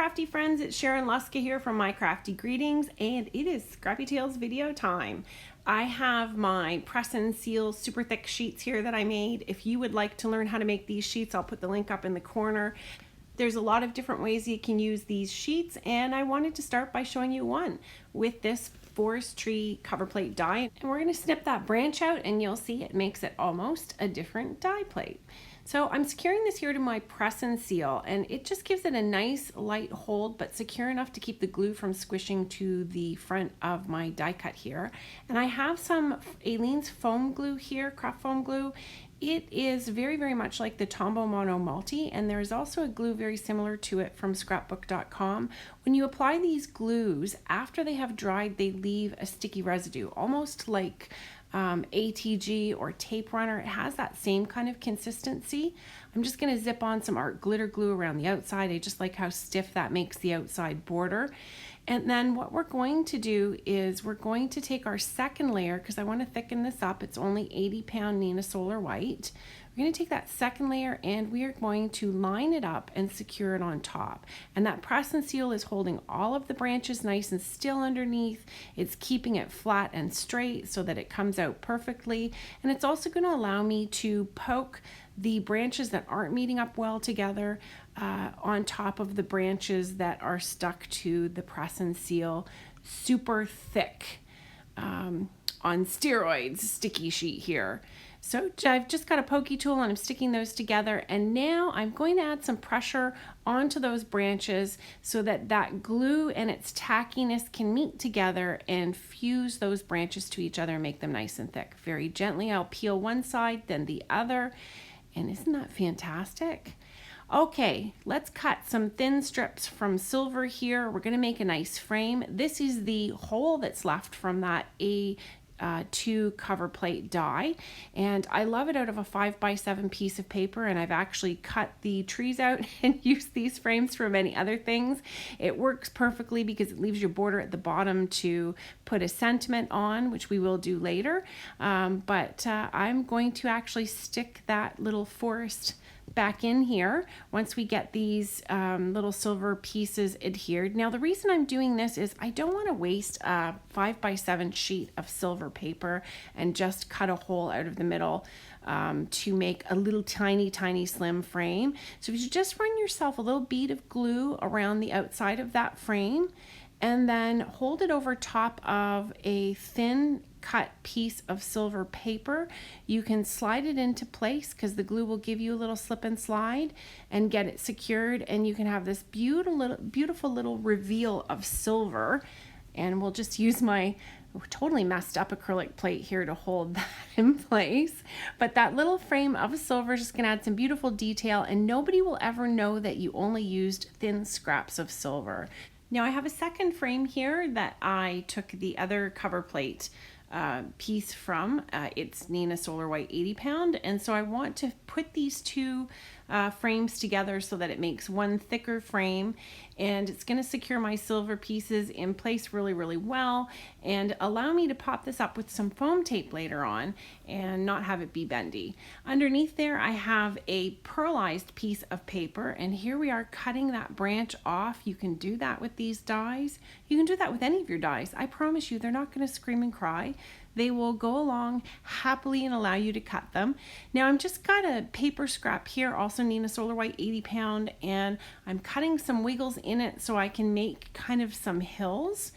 crafty friends, it's Sharon Luska here from My Crafty Greetings, and it is Scrappy Tails video time. I have my press and seal super thick sheets here that I made. If you would like to learn how to make these sheets, I'll put the link up in the corner. There's a lot of different ways you can use these sheets, and I wanted to start by showing you one with this forest tree cover plate die. And we're going to snip that branch out, and you'll see it makes it almost a different die plate. So I'm securing this here to my press and seal, and it just gives it a nice light hold, but secure enough to keep the glue from squishing to the front of my die cut here. And I have some Aleene's foam glue here, craft foam glue. It is very, very much like the Tombow Mono Multi, and there's also a glue very similar to it from scrapbook.com. When you apply these glues, after they have dried, they leave a sticky residue, almost like ATG or tape runner. It has that same kind of consistency. I'm just going to zip on some art glitter glue around the outside. I just like how stiff that makes the outside border. And then what we're going to do is we're going to take our second layer, because I want to thicken this up. It's only 80 pound Neenah Solar White. We're going to take that second layer and we are going to line it up and secure it on top. And that press and seal is holding all of the branches nice and still underneath. It's keeping it flat and straight so that it comes out perfectly. And it's also going to allow me to poke the branches that aren't meeting up well together on top of the branches that are stuck to the press and seal super thick on steroids sticky sheet here. So I've just got a pokey tool and I'm sticking those together, and now I'm going to add some pressure onto those branches so that that glue and its tackiness can meet together and fuse those branches to each other and make them nice and thick. Very gently I'll peel one side then the other, and isn't that fantastic? Okay, let's cut some thin strips from silver here. We're going to make a nice frame. This is the hole that's left from that A2 cover plate die, and I love it out of a 5x7 piece of paper, and I've actually cut the trees out and used these frames for many other things. It works perfectly because it leaves your border at the bottom to put a sentiment on, which we will do later, but I'm going to actually stick that little forest back in here once we get these little silver pieces adhered. Now the reason I'm doing this is I don't want to waste a 5x7 sheet of silver paper and just cut a hole out of the middle to make a little tiny slim frame. So if you just run yourself a little bead of glue around the outside of that frame and then hold it over top of a thin cut piece of silver paper, you can slide it into place because the glue will give you a little slip and slide and get it secured, and you can have this beautiful little reveal of silver. And we'll just use my totally messed up acrylic plate here to hold that in place. But that little frame of silver is just going to add some beautiful detail, and nobody will ever know that you only used thin scraps of silver. Now I have a second frame here that I took the other cover plate piece from. It's Neenah Solar White 80 pound, and so I want to put these two frames together so that it makes one thicker frame, and it's going to secure my silver pieces in place really well and allow me to pop this up with some foam tape later on and not have it be bendy. Underneath there I have a pearlized piece of paper, and here we are cutting that branch off. You can do that with these dies. You can do that with any of your dies. I promise you they're not going to scream and cry. They will go along happily and allow you to cut them. Now I'm just got a paper scrap here, also Neenah Solar White 80 pound, and I'm cutting some wiggles in it so I can make kind of some hills.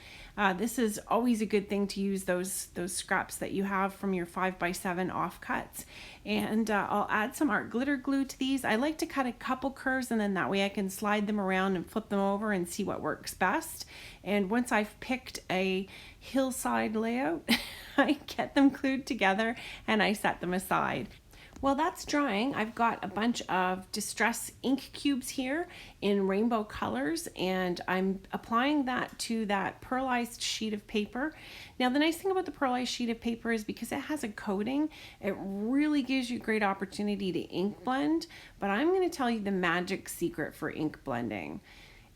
This is always a good thing to use those scraps that you have from your 5x7 offcuts. And I'll add some art glitter glue to these. I like to cut a couple curves, and then that way I can slide them around and flip them over and see what works best. And once I've picked a hillside layout, I get them glued together and I set them aside. While that's drying, I've got a bunch of Distress ink cubes here in rainbow colors, and I'm applying that to that pearlized sheet of paper. Now the nice thing about the pearlized sheet of paper is because it has a coating, it really gives you a great opportunity to ink blend, but I'm going to tell you the magic secret for ink blending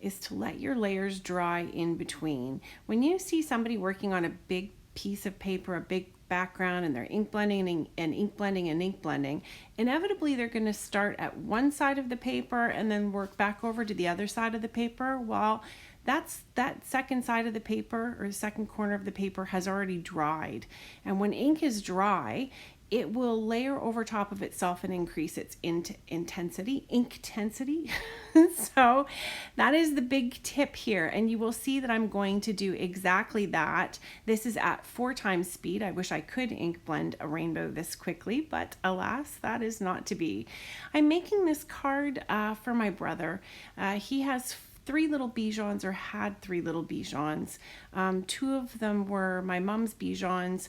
is to let your layers dry in between. When you see somebody working on a big piece of paper, a big background, and they're ink blending and ink blending and ink blending, inevitably they're going to start at one side of the paper and then work back over to the other side of the paper. Well, that second side of the paper, or the second corner of the paper, has already dried. And when ink is dry, it will layer over top of itself and increase its intensity. So that is the big tip here. And you will see that I'm going to do exactly that. This is at 4 times speed. I wish I could ink blend a rainbow this quickly, but alas, that is not to be. I'm making this card for my brother. He has 3 little Bijons, or had 3 little Bijons. 2 of them were my mom's Bijons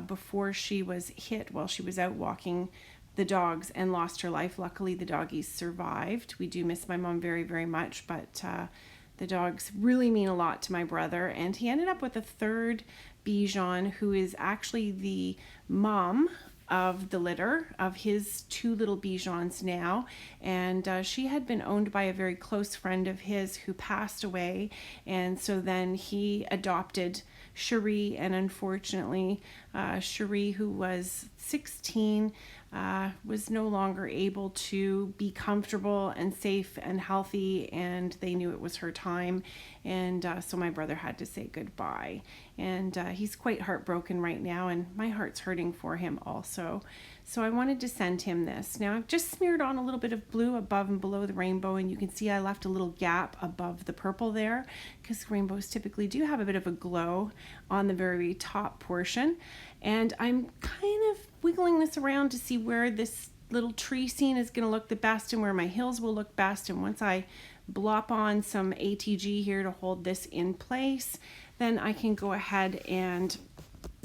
before she was hit while she was out walking the dogs and lost her life. Luckily, the doggies survived. We do miss my mom very, very much, but the dogs really mean a lot to my brother. And he ended up with a 3rd Bijon, who is actually the mom of the litter of his 2 little Bijons now, and she had been owned by a very close friend of his who passed away, and so then he adopted Cherie, and unfortunately Cherie, who was 16, was no longer able to be comfortable and safe and healthy, and they knew it was her time, and so my brother had to say goodbye. And he's quite heartbroken right now, and my heart's hurting for him also. So I wanted to send him this. Now I've just smeared on a little bit of blue above and below the rainbow, and you can see I left a little gap above the purple there, because rainbows typically do have a bit of a glow on the very top portion. And I'm kind of wiggling this around to see where this little tree scene is going to look the best and where my hills will look best. And once I blop on some ATG here to hold this in place, then I can go ahead and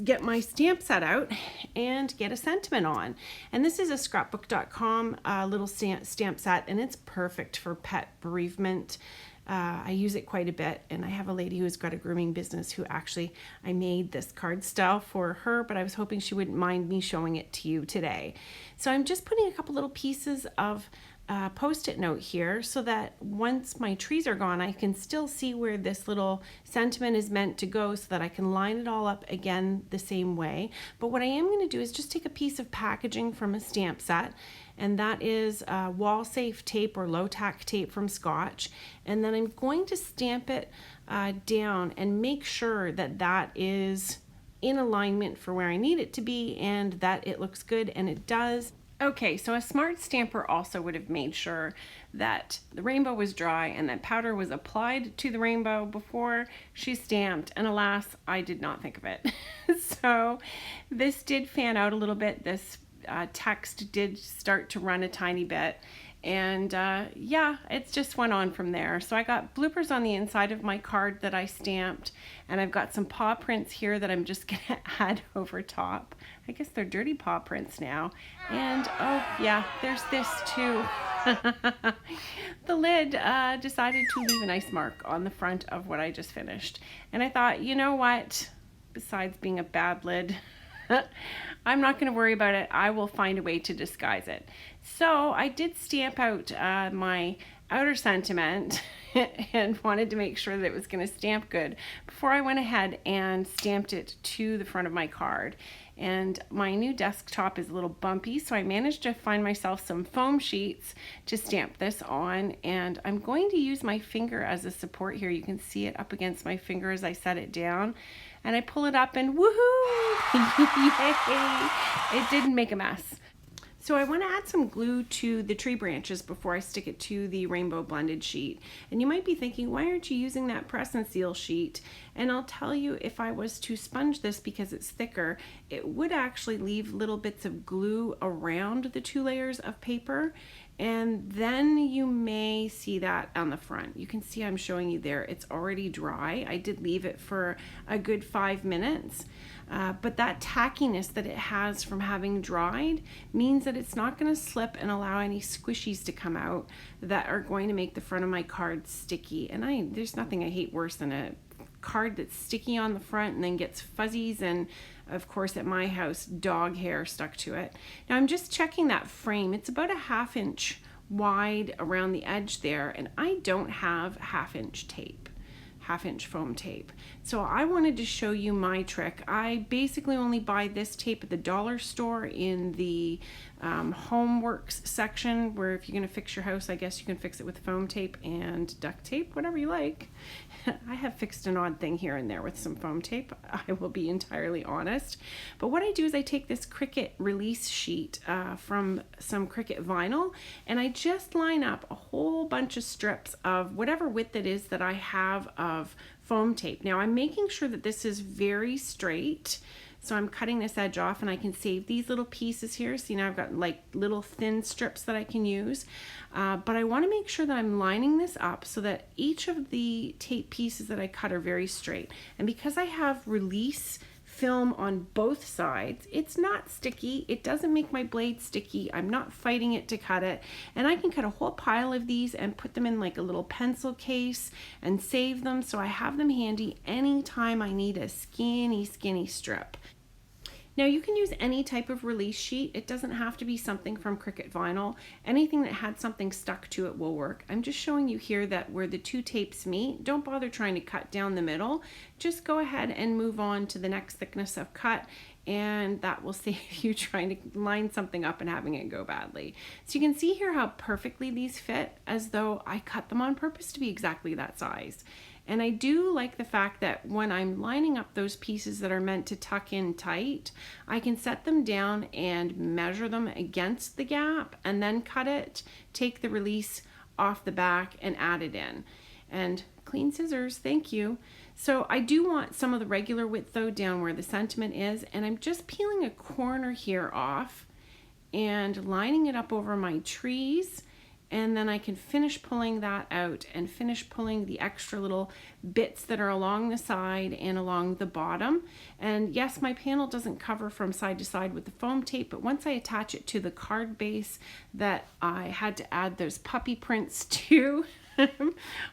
get my stamp set out and get a sentiment on. And this is a scrapbook.com little stamp set, and it's perfect for pet bereavement. I use it quite a bit, and I have a lady who's got a grooming business who actually, I made this card style for her, but I was hoping she wouldn't mind me showing it to you today. So I'm just putting a couple little pieces of post-it note here so that once my trees are gone, I can still see where this little sentiment is meant to go, so that I can line it all up again the same way. But what I am going to do is just take a piece of packaging from a stamp set, and that is wall safe tape or low tack tape from Scotch, and then I'm going to stamp it down and make sure that that is in alignment for where I need it to be and that it looks good, and it does. Okay, so a smart stamper also would have made sure that the rainbow was dry and that powder was applied to the rainbow before she stamped, and alas, I did not think of it. So this did fan out a little bit. This text did start to run a tiny bit, and yeah, it just went on from there. So I got bloopers on the inside of my card that I stamped, and I've got some paw prints here that I'm just gonna add over top. I guess they're dirty paw prints now. And oh yeah, there's this too. The lid decided to leave a nice mark on the front of what I just finished, and I thought, you know what, besides being a bad lid, I'm not going to worry about it. I will find a way to disguise it. So I did stamp out my outer sentiment and wanted to make sure that it was going to stamp good before I went ahead and stamped it to the front of my card. And my new desktop is a little bumpy, so I managed to find myself some foam sheets to stamp this on, and I'm going to use my finger as a support here. You can see it up against my finger as I set it down, and I pull it up and woohoo! Yay! It didn't make a mess. So I want to add some glue to the tree branches before I stick it to the rainbow blended sheet. And you might be thinking, why aren't you using that press and seal sheet? And I'll tell you, if I was to sponge this because it's thicker, it would actually leave little bits of glue around the 2 layers of paper. And then you may see that on the front. You can see I'm showing you there, it's already dry. I did leave it for a good 5 minutes. But that tackiness that it has from having dried means that it's not going to slip and allow any squishies to come out that are going to make the front of my card sticky. And there's nothing I hate worse than a card that's sticky on the front and then gets fuzzies, and of course at my house dog hair stuck to it. Now I'm just checking that frame. It's about a 1/2 inch wide around the edge there, and I don't have 1/2 inch tape. 1/2" foam tape. So I wanted to show you my trick. I basically only buy this tape at the dollar store in the homeworks section, where if you're going to fix your house, I guess you can fix it with foam tape and duct tape, whatever you like. I have fixed an odd thing here and there with some foam tape, I will be entirely honest. But what I do is I take this Cricut release sheet from some Cricut vinyl, and I just line up a whole bunch of strips of whatever width it is that I have of foam tape. Now I'm making sure that this is very straight. So I'm cutting this edge off, and I can save these little pieces here. See, now I've got like little thin strips that I can use. But I want to make sure that I'm lining this up so that each of the tape pieces that I cut are very straight. And because I have release film on both sides, it's not sticky. It doesn't make my blade sticky. I'm not fighting it to cut it. And I can cut a whole pile of these and put them in like a little pencil case and save them, so I have them handy anytime I need a skinny strip. Now you can use any type of release sheet. It doesn't have to be something from Cricut Vinyl. Anything that had something stuck to it will work. I'm just showing you here that where the two tapes meet, don't bother trying to cut down the middle. Just go ahead and move on to the next thickness of cut, and that will save you trying to line something up and having it go badly. So you can see here how perfectly these fit, as though I cut them on purpose to be exactly that size. And I do like the fact that when I'm lining up those pieces that are meant to tuck in tight, I can set them down and measure them against the gap and then cut it, take the release off the back and add it in. And clean scissors, thank you. So I do want some of the regular width though down where the sentiment is, and I'm just peeling a corner here off and lining it up over my trees. And then I can finish pulling that out and finish pulling the extra little bits that are along the side and along the bottom. And yes, my panel doesn't cover from side to side with the foam tape, but once I attach it to the card base that I had to add those puppy prints to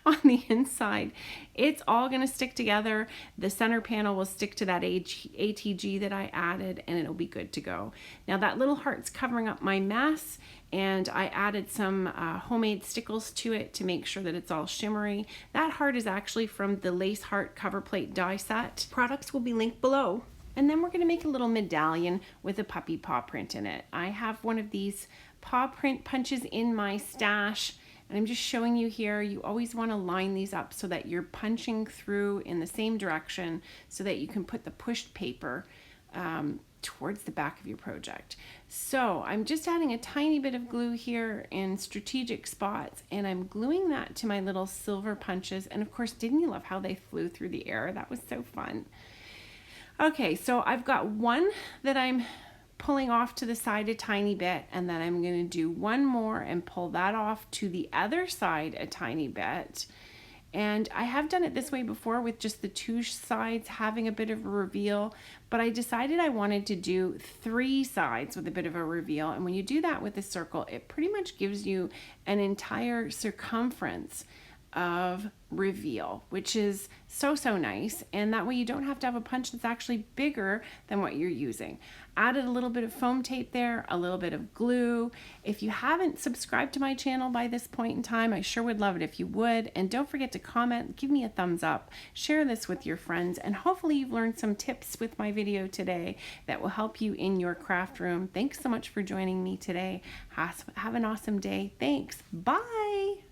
on the inside, it's all going to stick together. The center panel will stick to that ATG that I added, and it'll be good to go. Now that little heart's covering up my mess, and I added some homemade stickles to it to make sure that it's all shimmery. That heart is actually from the Lace Heart cover plate die set. Products will be linked below. And then we're going to make a little medallion with a puppy paw print in it. I have one of these paw print punches in my stash, and I'm just showing you here. You always want to line these up so that you're punching through in the same direction so that you can put the pushed paper towards the back of your project. So I'm just adding a tiny bit of glue here in strategic spots, and I'm gluing that to my little silver punches. And of course, didn't you love how they flew through the air? That was so fun. Okay, so I've got one that I'm pulling off to the side a tiny bit, and then I'm going to do one more and pull that off to the other side a tiny bit. And I have done it this way before with just the two sides having a bit of a reveal, but I decided I wanted to do 3 sides with a bit of a reveal. And when you do that with a circle, it pretty much gives you an entire circumference of reveal, which is so nice. And that way you don't have to have a punch that's actually bigger than what you're using. Added a little bit of foam tape there, a little bit of glue. If you haven't subscribed to my channel by this point in time, I sure would love it if you would. And don't forget to comment, give me a thumbs up, share this with your friends, and hopefully you've learned some tips with my video today that will help you in your craft room. Thanks so much for joining me today. Have an awesome day. Thanks. Bye.